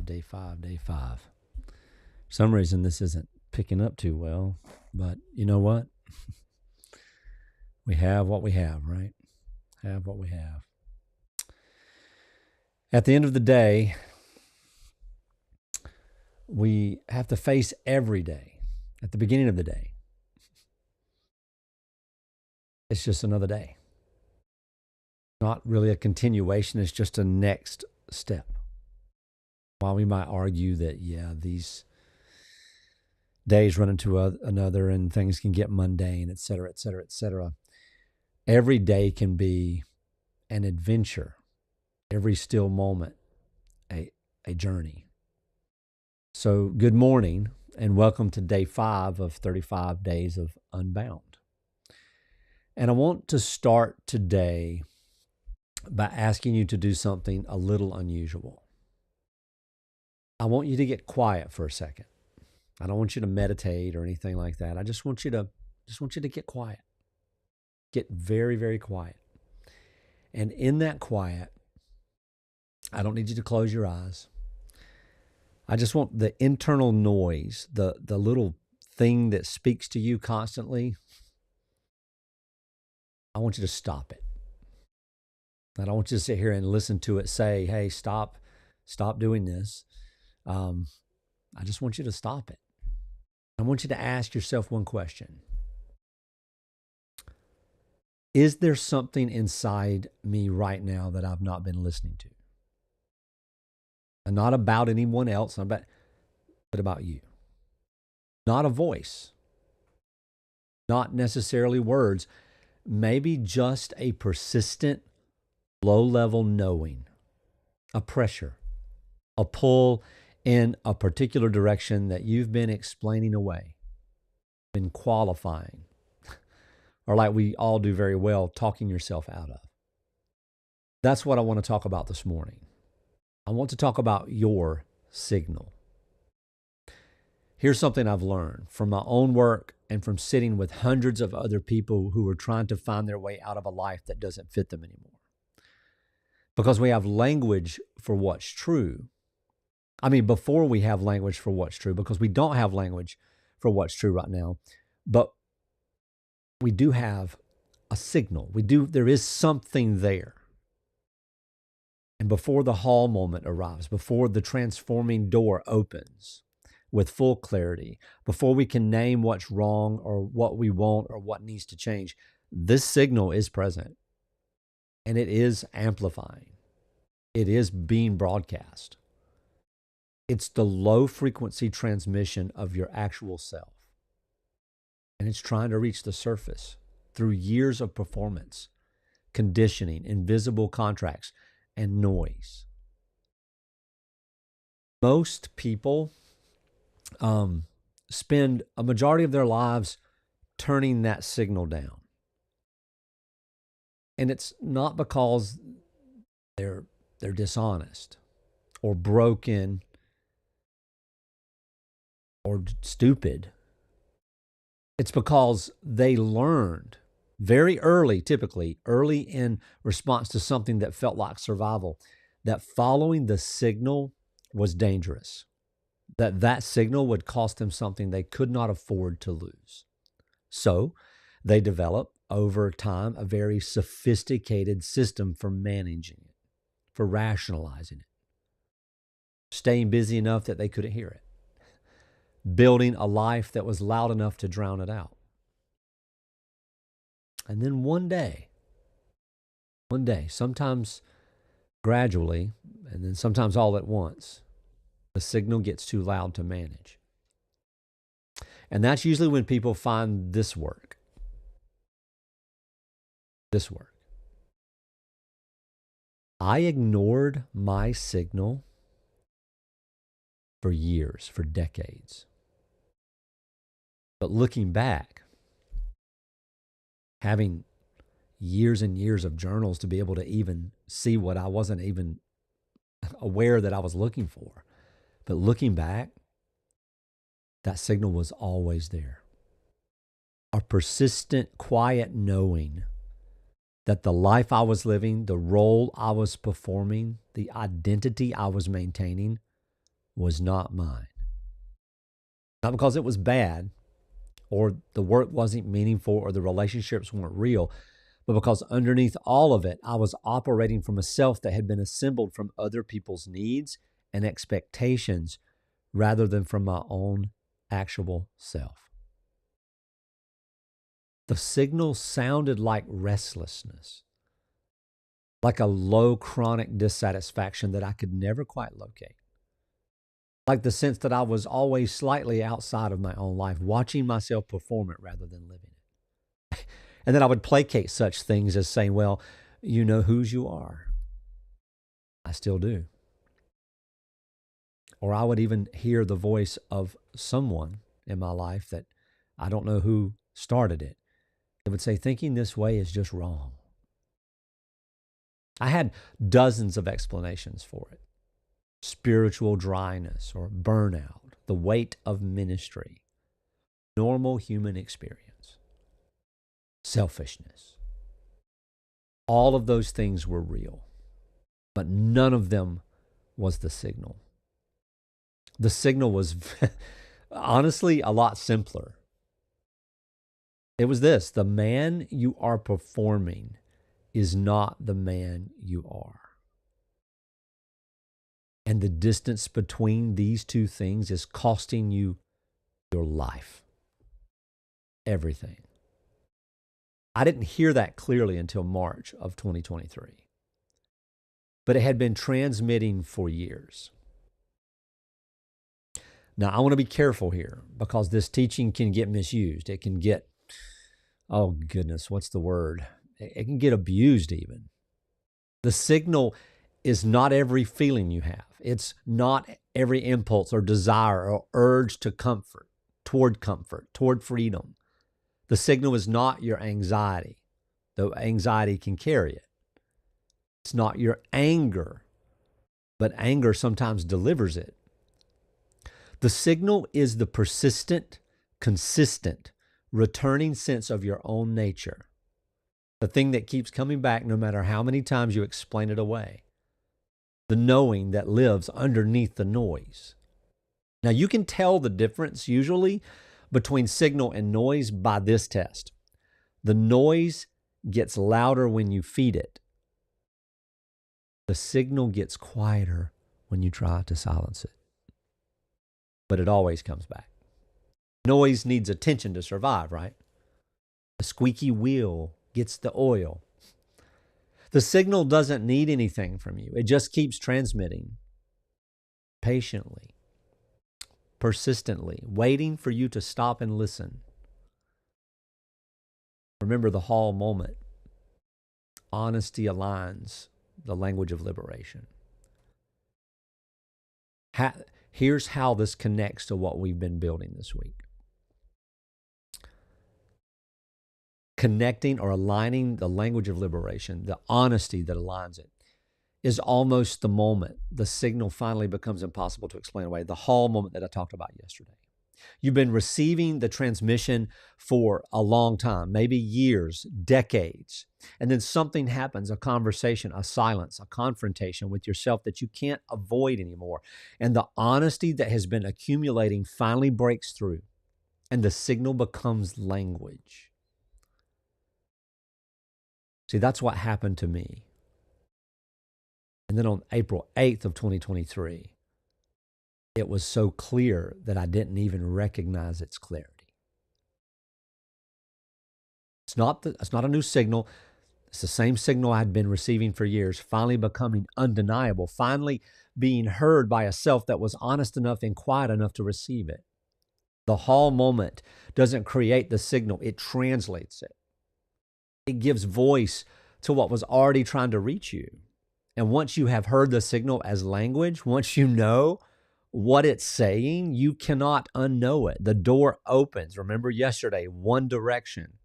Day five. For some reason, this isn't picking up too well, but you know what? We have what we have, right? Have what we have. At the end of the day, we have to face every day. At the beginning of the day, it's just another day. Not really a continuation, it's just a next step. While we might argue that, these days run into another and things can get mundane, et cetera, et cetera, et cetera. Every day can be an adventure. Every still moment, a journey. So good morning and welcome to day 5 of 35 days of Unbound. And I want to start today by asking you to do something a little unusual. I want you to get quiet for a second. I don't want you to meditate or anything like that. I just want you to get quiet. Get very, very quiet. And in that quiet, I don't need you to close your eyes. I just want the internal noise, the little thing that speaks to you constantly. I want you to stop it. I don't want you to sit here and listen to it say, hey, stop doing this. I just want you to stop it. I want you to ask yourself one question. Is there something inside me right now that I've not been listening to? And not about anyone else, but about you. Not a voice. Not necessarily words. Maybe just a persistent, low-level knowing. A pressure. A pull in a particular direction that you've been explaining away. Been qualifying. Or like we all do very well, talking yourself out of. That's what I want to talk about this morning. I want to talk about your signal. Here's something I've learned from my own work and from sitting with hundreds of other people who are trying to find their way out of a life that doesn't fit them anymore. Because we have language for what's true. Before we have language for what's true, because we don't have language for what's true right now, but we do have a signal. There is something there. And before the hall moment arrives, before the transforming door opens with full clarity, before we can name what's wrong or what we want or what needs to change, this signal is present and it is amplifying. It is being broadcast. It's the low frequency transmission of your actual self. And it's trying to reach the surface through years of performance, conditioning, invisible contracts, and noise. Most people spend a majority of their lives turning that signal down. And it's not because they're dishonest or broken or stupid. It's because they learned very early, typically early in response to something that felt like survival, that following the signal was dangerous, that signal would cost them something they could not afford to lose. So they developed over time a very sophisticated system for managing it, for rationalizing it, staying busy enough that they couldn't hear it, building a life that was loud enough to drown it out. And then one day, sometimes gradually, and then sometimes all at once, the signal gets too loud to manage. And that's usually when people find this work. I ignored my signal for years, for decades. But looking back, having years and years of journals to be able to even see what I wasn't even aware that I was looking for. But looking back, that signal was always there. A persistent, quiet knowing that the life I was living, the role I was performing, the identity I was maintaining was not mine. Not because it was bad or the work wasn't meaningful or the relationships weren't real, but because underneath all of it, I was operating from a self that had been assembled from other people's needs and expectations rather than from my own actual self. The signal sounded like restlessness, like a low chronic dissatisfaction that I could never quite locate, like the sense that I was always slightly outside of my own life, watching myself perform it rather than living it. And then I would placate such things as saying, well, you know whose you are. I still do. Or I would even hear the voice of someone in my life that I don't know who started it. It would say, thinking this way is just wrong. I had dozens of explanations for it. Spiritual dryness or burnout, the weight of ministry, normal human experience, selfishness. All of those things were real, but none of them was the signal. The signal was honestly a lot simpler. It was this: the man you are performing is not the man you are. And the distance between these two things is costing you your life. Everything. I didn't hear that clearly until March of 2023. But it had been transmitting for years. Now, I want to be careful here because this teaching can get misused. It can get, oh goodness, what's the word? It can get abused even. The signal is not every feeling you have. It's not every impulse or desire or urge to comfort, toward freedom. The signal is not your anxiety, though anxiety can carry it. It's not your anger, but anger sometimes delivers it. The signal is the persistent, consistent, returning sense of your own nature. The thing that keeps coming back no matter how many times you explain it away. The knowing that lives underneath the noise. Now, you can tell the difference usually between signal and noise by this test. The noise gets louder when you feed it. The signal gets quieter when you try to silence it. But it always comes back. Noise needs attention to survive, right? A squeaky wheel gets the oil. The signal doesn't need anything from you. It just keeps transmitting patiently, persistently, waiting for you to stop and listen. Remember the Hall moment. Honesty aligns the language of liberation. Here's how this connects to what we've been building this week. Connecting or aligning the language of liberation, the honesty that aligns it, is almost the moment the signal finally becomes impossible to explain away, the Hall moment that I talked about yesterday. You've been receiving the transmission for a long time, maybe years, decades, and then something happens, a conversation, a silence, a confrontation with yourself that you can't avoid anymore. And the honesty that has been accumulating finally breaks through, and the signal becomes language. See, that's what happened to me. And then on April 8th of 2023, it was so clear that I didn't even recognize its clarity. It's not a new signal. It's the same signal I'd been receiving for years, finally becoming undeniable, finally being heard by a self that was honest enough and quiet enough to receive it. The Hall moment doesn't create the signal, it translates it. It gives voice to what was already trying to reach you. And once you have heard the signal as language, once you know what it's saying, you cannot unknow it. The door opens. Remember yesterday, one direction.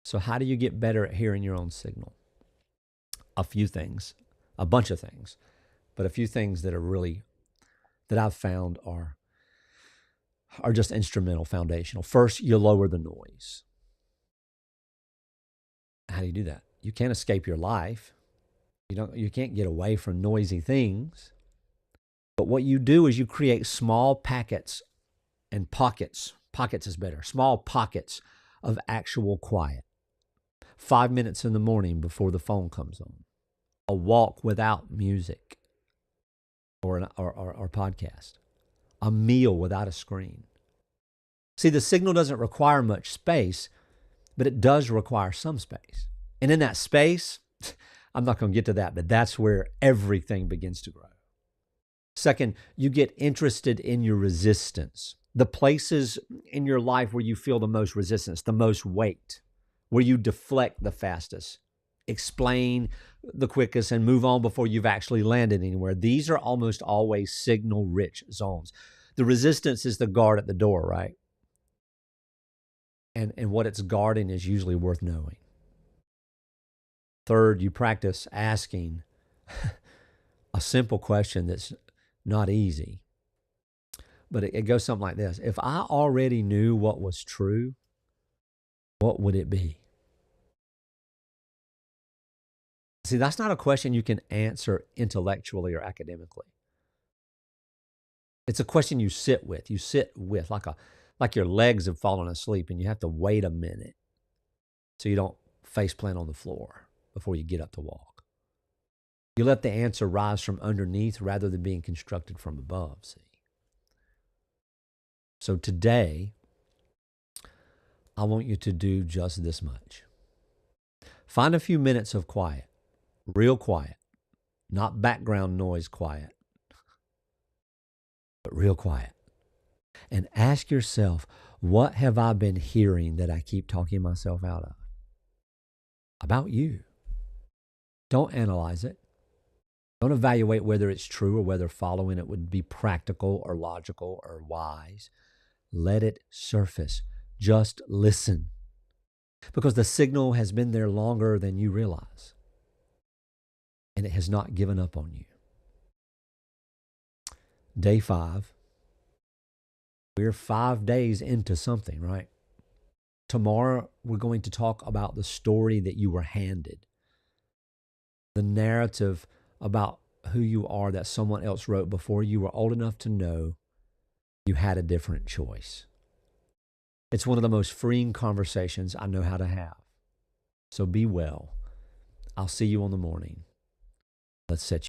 So how do you get better at hearing your own signal? A few things, a bunch of things, but a few things that are really, that I've found are just instrumental, foundational. First, you lower the noise. How do you do that? You can't escape your life. You can't get away from noisy things. But what you do is you create small packets and pockets. Pockets is better. Small pockets of actual quiet. 5 minutes in the morning before the phone comes on. A walk without music or podcast. A meal without a screen. See, the signal doesn't require much space, but it does require some space. And in that space, I'm not going to get to that, but that's where everything begins to grow. Second, you get interested in your resistance, the places in your life where you feel the most resistance, the most weight, where you deflect the fastest, explain the quickest, and move on before you've actually landed anywhere. These are almost always signal-rich zones. The resistance is the guard at the door, right? And what it's guarding is usually worth knowing. Third, you practice asking a simple question that's not easy. But it goes something like this. If I already knew what was true, what would it be? See, that's not a question you can answer intellectually or academically. It's a question you sit with. You sit with like your legs have fallen asleep and you have to wait a minute so you don't face plant on the floor before you get up to walk. You let the answer rise from underneath rather than being constructed from above, see? So today, I want you to do just this much. Find a few minutes of quiet, real quiet, not background noise quiet, but real quiet. And ask yourself, what have I been hearing that I keep talking myself out of? About you. Don't analyze it. Don't evaluate whether it's true or whether following it would be practical or logical or wise. Let it surface. Just listen. Because the signal has been there longer than you realize. And it has not given up on you. Day 5. We're 5 days into something, right? Tomorrow, we're going to talk about the story that you were handed. The narrative about who you are that someone else wrote before you were old enough to know you had a different choice. It's one of the most freeing conversations I know how to have. So be well. I'll see you in the morning. Let's set you